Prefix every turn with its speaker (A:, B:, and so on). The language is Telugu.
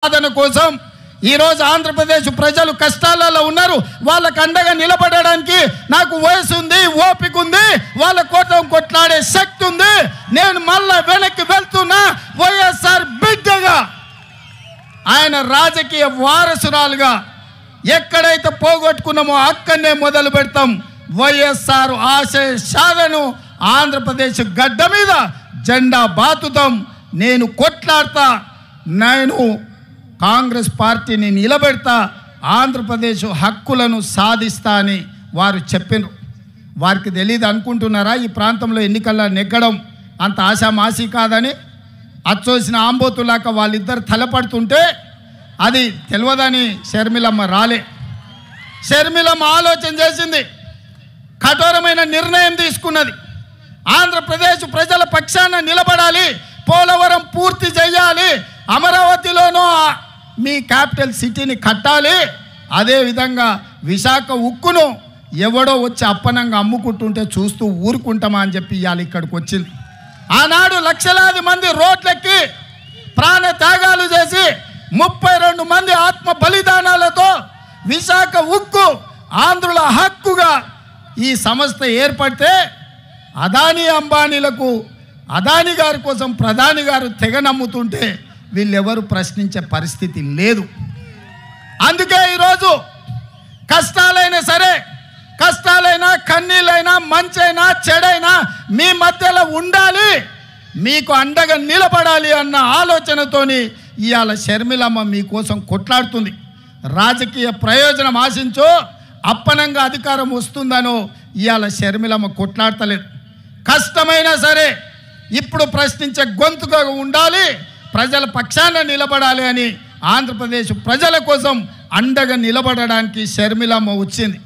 A: సాధన కోసం ఈ రోజు ఆంధ్రప్రదేశ్ ప్రజలు కష్టాలలో ఉన్నారు. వాళ్ళకి అండగా నిలబడడానికి నాకు వయసు ఉంది, ఓపిక ఉంది, వాళ్ళ కోసం కొట్లాడే శక్తి ఉంది. నేను మళ్ళా వెనక్కి వెళ్తున్నా. వైఎస్ఆర్ బిడ్డగా, ఆయన రాజకీయ వారసురాలుగా ఎక్కడైతే పోగొట్టుకున్నామో అక్కడనే మొదలు పెడతాం. వైఎస్ఆర్ ఆశయ సాధను ఆంధ్రప్రదేశ్ గడ్డ మీద జెండా బాతుతాం. నేను కొట్లాడతా, నేను కాంగ్రెస్ పార్టీని నిలబెడతా, ఆంధ్రప్రదేశ్ హక్కులను సాధిస్తా అని వారు చెప్పినారు. వారికి తెలియదు అనుకుంటున్నారా ఈ ప్రాంతంలో ఎన్నికల్లో నెగ్గడం అంత ఆశామాసి కాదని? అచ్చోసిన ఆంబోతులాక వాళ్ళిద్దరు తలపడుతుంటే అది తెలియదని షర్మిలమ్మ రాలే. షర్మిలమ్మ ఆలోచన చేసింది, కఠోరమైన నిర్ణయం తీసుకున్నది. ఆంధ్రప్రదేశ్ ప్రజల పక్షాన నిలబడాలి, పోలవరం పూర్తి చేయాలి, అమరావతిలోనూ మీ క్యాపిటల్ సిటీని కట్టాలి, అదేవిధంగా విశాఖ ఉక్కును ఎవడో వచ్చి అప్పనంగా అమ్ముకుంటుంటే చూస్తూ ఊరుకుంటామా అని చెప్పి ఇవాళ ఇక్కడికి వచ్చింది. ఆనాడు లక్షలాది మంది రోడ్లెక్కి ప్రాణ త్యాగాలు చేసి 32 మంది ఆత్మ బలిదానాలతో విశాఖ ఉక్కు ఆంధ్రుల హక్కుగా ఈ సంస్థ ఏర్పడితే అదానీ అంబానీలకు, అదానీ గారి కోసం ప్రధాని గారు తెగ నమ్ముతుంటే వీళ్ళెవరు ప్రశ్నించే పరిస్థితి లేదు. అందుకే ఈరోజు కష్టాలైనా సరే, కష్టాలైనా కన్నీళ్ళైనా మంచైనా చెడైనా మీ మధ్యలో ఉండాలి, మీకు అండగా నిలబడాలి అన్న ఆలోచనతోని ఇవాళ షర్మిలమ్మ మీకోసం కొట్లాడుతుంది. రాజకీయ ప్రయోజనం ఆశించో అప్పనంగా అధికారం వస్తుందనో ఇవాళ షర్మిలమ్మ కొట్లాడతలేదు. కష్టమైనా సరే ఇప్పుడు ప్రశ్నించే గొంతుగా ఉండాలి, ప్రజల పక్షాన నిలబడాలి అని ఆంధ్రప్రదేశ్ ప్రజల కోసం అండగా నిలబడడానికి షర్మిలమ్మ వచ్చింది.